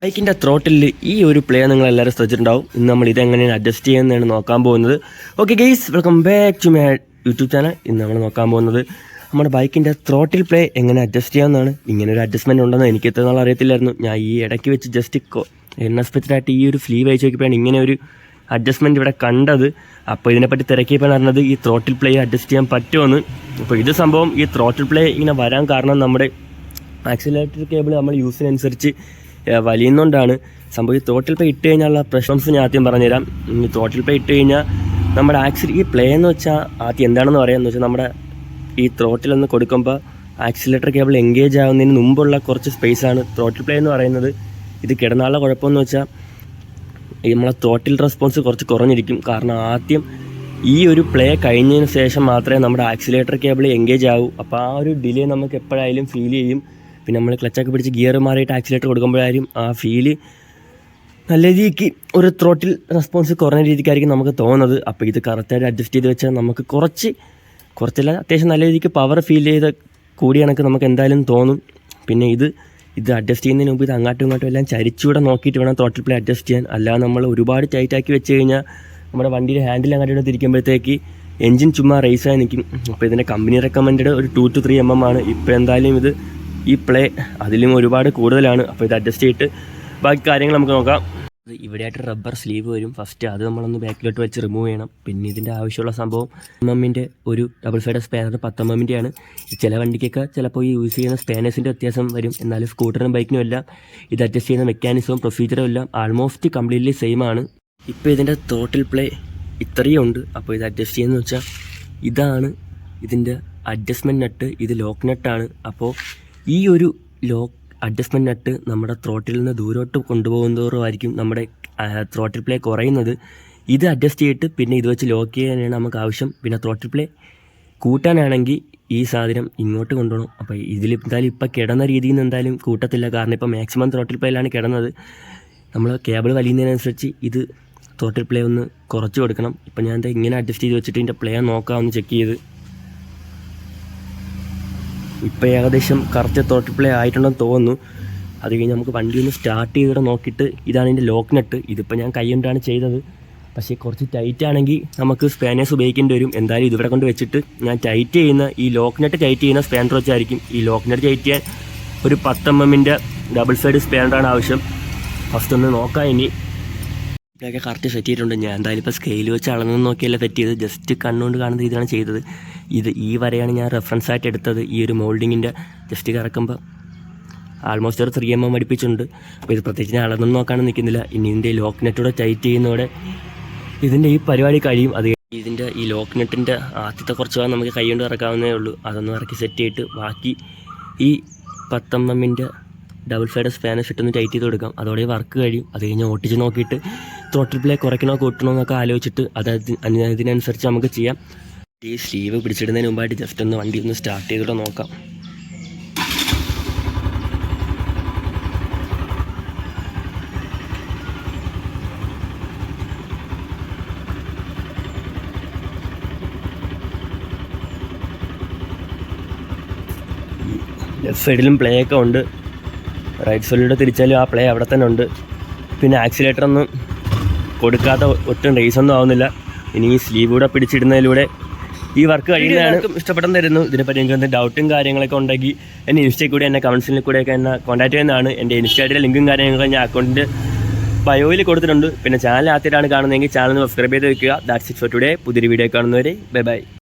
ബൈക്കിൻ്റെ ത്രോട്ടിൽ ഈ ഒരു പ്ലേ നിങ്ങൾ എല്ലാവരും ശ്രദ്ധിച്ചിട്ടുണ്ടാവും. ഇന്ന് നമ്മൾ ഇതെങ്ങനെയാണ് അഡ്ജസ്റ്റ് ചെയ്യുന്നതാണ് നോക്കാൻ പോകുന്നത്. Okay guys, welcome back to my YouTube channel. ഇന്ന് നമ്മൾ നോക്കാൻ പോകുന്നത് നമ്മുടെ ബൈക്കിൻ്റെ ത്രോട്ടിൽ പ്ലേ എങ്ങനെ അഡ്ജസ്റ്റ് ചെയ്യാമെന്നാണ്. ഇങ്ങനെ ഒരു അഡ്ജസ്റ്റ്മെൻറ്റ് ഉണ്ടെന്ന് എനിക്ക് ഇത്ര നാൾ അറിയത്തില്ലായിരുന്നു. ഞാൻ ഈ ഇടയ്ക്ക് വെച്ച് ജസ്റ്റ് അൺഎക്സ്പെക്റ്റഡായിട്ട് ഈ ഒരു സ്ലീവ് അയച്ചു നോക്കിയപ്പോഴാണ് ഇങ്ങനെ ഒരു അഡ്ജസ്റ്റ്മെൻറ്റ് ഇവിടെ കണ്ടത്. അപ്പോൾ ഇതിനെപ്പറ്റി തിരക്കിയപ്പോൾ പറഞ്ഞത് ഈ ത്രോട്ടിൽ പ്ലേ അഡ്ജസ്റ്റ് ചെയ്യാൻ പറ്റുമെന്ന്. അപ്പോൾ ഇത് സംഭവം ഈ ത്രോട്ടിൽ പ്ലേ ഇങ്ങനെ വരാൻ കാരണം നമ്മുടെ ആക്സിലറേറ്റർ കേബിൾ നമ്മൾ യൂസിനനുസരിച്ച് വലിയുന്നതുകൊണ്ടാണ് സംഭവം. ഈ ത്രോട്ടിൽ പ്ലേ ഇട്ട് കഴിഞ്ഞാലുള്ള പ്രശ്നംസ് ഞാൻ ആദ്യം പറഞ്ഞുതരാം. ഈ ത്രോട്ടിൽ പ്ലേ ഇട്ട് കഴിഞ്ഞാൽ നമ്മുടെ ഈ പ്ലേ എന്ന് വെച്ചാൽ ആദ്യം എന്താണെന്ന് പറയാമെന്ന് വെച്ചാൽ നമ്മുടെ ഈ ത്രോട്ടിലൊന്ന് കൊടുക്കുമ്പോൾ ആക്സിലേറ്റർ കേബിൾ എൻഗേജ് ആവുന്നതിന് മുമ്പുള്ള കുറച്ച് സ്പേസാണ് ത്രോട്ടിൽ പ്ലേ എന്ന് പറയുന്നത്. ഇത് കിടന്നാലുള്ള കുഴപ്പമെന്ന് വെച്ചാൽ ഈ നമ്മളെ ത്രോട്ടിൽ റെസ്പോൺസ് കുറച്ച് കുറഞ്ഞിരിക്കും. കാരണം ആദ്യം ഈ ഒരു പ്ലേ കഴിഞ്ഞതിന് ശേഷം മാത്രമേ നമ്മുടെ ആക്സിലേറ്റർ കേബിൾ എൻഗേജ് ആവൂ. അപ്പോൾ ആ ഒരു ഡിലേ നമുക്ക് എപ്പോഴായാലും ഫീൽ ചെയ്യും. പിന്നെ നമ്മൾ ക്ലച്ചൊക്കെ പിടിച്ച് ഗിയർ മാറിയിട്ട് ആക്സിലേറ്റർ കൊടുക്കുമ്പോഴായിരിക്കും ആ ഫീല് നല്ല രീതിക്ക് ഒരു ത്രോട്ടിൽ റെസ്പോൺസ് കുറഞ്ഞ രീതിക്കായിരിക്കും നമുക്ക് തോന്നുന്നത്. അപ്പോൾ ഇത് കറക്റ്റായിട്ട് അഡ്ജസ്റ്റ് ചെയ്ത് വെച്ചാൽ നമുക്ക് കുറച്ചല്ല അത്യാവശ്യം നല്ല രീതിക്ക് പവർ ഫീൽ ചെയ്ത് കൂടി കണക്ക് നമുക്ക് എന്തായാലും തോന്നും. പിന്നെ ഇത് അഡ്ജസ്റ്റ് ചെയ്യുന്നതിന് മുമ്പ് ഇത് അങ്ങോട്ടും ഇങ്ങോട്ടും എല്ലാം ചരിച്ചുകൂടെ നോക്കിയിട്ട് വേണം ത്രോട്ടിൽ പ്ലേ അഡ്ജസ്റ്റ് ചെയ്യാൻ. അല്ലാതെ നമ്മൾ ഒരുപാട് ടൈറ്റാക്കി വെച്ച് കഴിഞ്ഞാൽ നമ്മുടെ വണ്ടിയുടെ ഹാൻഡിൽ അങ്ങോട്ട് തിരിക്കുമ്പോഴത്തേക്ക് എൻജിൻ ചുമ്മാ റേസായി നിൽക്കും. അപ്പോൾ ഇതിൻ്റെ കമ്പനി റെക്കമെൻഡ് ഒരു 2 to 3 mm ആണ്. ഇപ്പോൾ എന്തായാലും ഈ പ്ലേ അതിലും ഒരുപാട് കൂടുതലാണ്. അപ്പോൾ ഇത് അഡ്ജസ്റ്റ് ചെയ്തിട്ട് ബാക്കി കാര്യങ്ങൾ നമുക്ക് നോക്കാം. ഇവിടെയായിട്ട് റബ്ബർ സ്ലീവ് വരും. ഫസ്റ്റ് അത് നമ്മളൊന്ന് ബാക്കിലോട്ട് വെച്ച് റിമൂവ് ചെയ്യണം. പിന്നെ ഇതിൻ്റെ ആവശ്യമുള്ള സംഭവം MM-ൻ്റെ ഒരു ഡബിൾ സൈഡ് സ്പാനർ 10 mm-ൻ്റെ ആണ്. ചില വണ്ടിക്കൊക്കെ ചിലപ്പോൾ ഈ യൂസ് ചെയ്യുന്ന സ്പാനേഴ്സിൻ്റെ വ്യത്യാസം വരും. എന്നാലും സ്കൂട്ടറിനും ബൈക്കിനും എല്ലാം ഇത് അഡ്ജസ്റ്റ് ചെയ്യുന്ന മെക്കാനിസവും പ്രൊസീജിയറും എല്ലാം ആൾമോസ്റ്റ് കംപ്ലീറ്റ്ലി സെയിം ആണ്. ഇപ്പോൾ ഇതിൻ്റെ ത്രോട്ടിൽ പ്ലേ ഇത്രയും ഉണ്ട്. അപ്പോൾ ഇത് അഡ്ജസ്റ്റ് ചെയ്യുന്നത് വെച്ചാൽ ഇതാണ് ഇതിൻ്റെ അഡ്ജസ്റ്റ്മെൻറ്റ് നട്ട്. ഇത് ലോക്ക് നട്ടാണ്. അപ്പോൾ ഈ ഒരു ലോക്ക് അഡ്ജസ്റ്റ്മെൻറ്റ് നട്ട് നമ്മുടെ ത്രോട്ടിൽ നിന്ന് ദൂരോട്ട് കൊണ്ടുപോകുന്നതോറുമായിരിക്കും നമ്മുടെ ത്രോട്ടിൽ പ്ലേ കുറയുന്നത്. ഇത് അഡ്ജസ്റ്റ് ചെയ്തിട്ട് പിന്നെ ഇത് വെച്ച് ലോക്ക് ചെയ്യാനാണ് നമുക്ക് ആവശ്യം. പിന്നെ ത്രോട്ടിൽ പ്ലേ കൂട്ടാനാണെങ്കിൽ ഈ സാധനം ഇങ്ങോട്ട് കൊണ്ടുപോകണം. അപ്പോൾ ഇതിൽ എന്തായാലും ഇപ്പോൾ കിടന്ന രീതിയിൽ നിന്ന് എന്തായാലും കൂട്ടത്തില്ല. കാരണം ഇപ്പോൾ മാക്സിമം ത്രോട്ടിൽ പ്ലേയിലാണ് കിടന്നത്. നമ്മൾ കേബിൾ വലിയുന്നതിനനുസരിച്ച് ഇത് ത്രോട്ടിൽ പ്ലേ ഒന്ന് കുറച്ച് കൊടുക്കണം. ഇപ്പോൾ ഞാൻ എന്താ ഇങ്ങനെ അഡ്ജസ്റ്റ് ചെയ്ത് വെച്ചിട്ട് ഇതിൻ്റെ പ്ലേ നോക്കാമെന്ന് ചെക്ക് ചെയ്ത് ഇപ്പോൾ ഏകദേശം കറക്റ്റ് ത്രോട്ടിൽ പ്ലേ ആയിട്ടുണ്ടെന്ന് തോന്നുന്നു. അത് കഴിഞ്ഞ് നമുക്ക് വണ്ടി ഒന്ന് സ്റ്റാർട്ട് ചെയ്തിട്ട് നോക്കിയിട്ട് ഇതാണ് ഇതിൻ്റെ ലോക്ക് നട്ട്. ഇതിപ്പോൾ ഞാൻ കൈ കൊണ്ടാണ് ചെയ്തത്. പക്ഷേ കുറച്ച് ടൈറ്റ് ആണെങ്കിൽ നമുക്ക് സ്പാനേഴ്സ് ഉപയോഗിക്കേണ്ടി വരും. എന്തായാലും ഇതിവിടെ കൊണ്ട് വെച്ചിട്ട് ഞാൻ ടൈറ്റ് ചെയ്യുന്ന ഈ ലോക്ക് നട്ട് ടൈറ്റ് ചെയ്യുന്ന സ്പാനർ വെച്ചായിരിക്കും. ഈ ലോക്ക് നട്ട് ടൈറ്റ് ചെയ്യാൻ ഒരു 10 mm-ൻ്റെ ഡബിൾ സൈഡ് സ്പാനറാണ് ആവശ്യം. ഫസ്റ്റ് ഒന്ന് നോക്കാം. ഇനി ഇതൊക്കെ കറക്റ്റ് സെറ്റ് ചെയ്തിട്ടുണ്ട്. ഞാൻ എന്തായാലും ഇപ്പോൾ സ്കെയിൽ വെച്ച് അളന്ന് നോക്കിയല്ല സെറ്റ് ചെയ്തത്. ജസ്റ്റ് കണ്ണുകൊണ്ട് കാണുന്ന രീതിയാണ് ചെയ്തത്. ഈ വരെയാണ് ഞാൻ റെഫറൻസ് ആയിട്ട് എടുത്തത്. ഈ ഒരു മോൾഡിങ്ങിൻ്റെ ജസ്റ്റ് കറക്കുമ്പോൾ ആൾമോസ്റ്റ് ഒരു 3 mm അടുപ്പിച്ചുണ്ട്. അപ്പോൾ ഇത് പ്രത്യേകിച്ച് ഞാൻ അളന്നൊന്നും നോക്കാനും നിൽക്കുന്നില്ല. ഇനി ഇതിൻ്റെ ലോക്ക് നെറ്റോടെ ടൈറ്റ് ചെയ്യുന്നതോടെ ഇതിൻ്റെ ഈ പരിപാടി കഴിയും. അത് ഇതിൻ്റെ ഈ ലോക്ക് നെറ്റിൻ്റെ ആദ്യത്തെ കുറച്ച് ഭാഗം നമുക്ക് കൈ കൊണ്ട് ഇറക്കാവുന്നേ ഉള്ളൂ. അതൊന്ന് ഇറക്കി സെറ്റ് ചെയ്തിട്ട് ബാക്കി ഈ 10 mm-ൻ്റെ ഡബിൾ സൈഡ് സ്പാനർ ഇട്ടൊന്ന് ടൈറ്റ് ചെയ്ത് കൊടുക്കാം. അതോടെ വർക്ക് കഴിയും. അത് കഴിഞ്ഞ് ഓട്ടിച്ച് നോക്കിയിട്ട് ത്രോട്ടിൽ പ്ലേ കുറയ്ക്കണോ കൂട്ടണോ എന്നൊക്കെ ആലോചിച്ചിട്ട് ഇതിനനുസരിച്ച് നമുക്ക് ചെയ്യാം. ഈ സ്ലീവ് പിടിച്ചിടുന്നതിന് മുമ്പായിട്ട് ജസ്റ്റ് ഒന്ന് വണ്ടി ഒന്ന് സ്റ്റാർട്ട് ചെയ്തിട്ട് നോക്കാം. ലെഫ്റ്റ് സൈഡിലും പ്ലേ ഒക്കെ ഉണ്ട്. റൈറ്റ് സൈഡിലൂടെ തിരിച്ചാലും ആ പ്ലേ അവിടെ തന്നെ ഉണ്ട്. പിന്നെ ആക്സിലേറ്റർ ഒന്നും കൊടുക്കാത്ത ഒട്ടും റേസൊന്നും ആവുന്നില്ല. ഇനി ഈ സ്ലീവ് കൂടെ പിടിച്ചിടുന്നതിലൂടെ ഈ വർക്ക് കഴിയുന്നതാണ്. ഇഷ്ടപ്പെട്ടെന്ന് തരുന്നു. ഇതിനെപ്പറ്റി എനിക്ക് എന്തെങ്കിലും ഡൗട്ടും കാര്യങ്ങളൊക്കെ ഉണ്ടെങ്കിൽ എന്നെ ഇൻസ്റ്റയിൽ കൂടെ എന്നെ കമൻസിൽ കൂടെയൊക്കെ എന്നെ കോൺടാക്ട് ചെയ്യുന്നതാണ്. എൻ്റെ ഇൻസ്റ്റയുടെ ലിങ്കും കാര്യങ്ങളൊക്കെ ഞാൻ അക്കൗണ്ടിൻ്റെ ബയോയിൽ കൊടുത്തിട്ടുണ്ട്. പിന്നെ ചാനൽ ആദ്യമായിട്ടാണ് കാണുന്നതെങ്കിൽ ചാനൽ സബ്സ്ക്രൈബ് ചെയ്ത് വയ്ക്കുക. That's it for today. പുതിയൊരു വീഡിയോ കാണുന്നവരെ ബൈ ബൈ.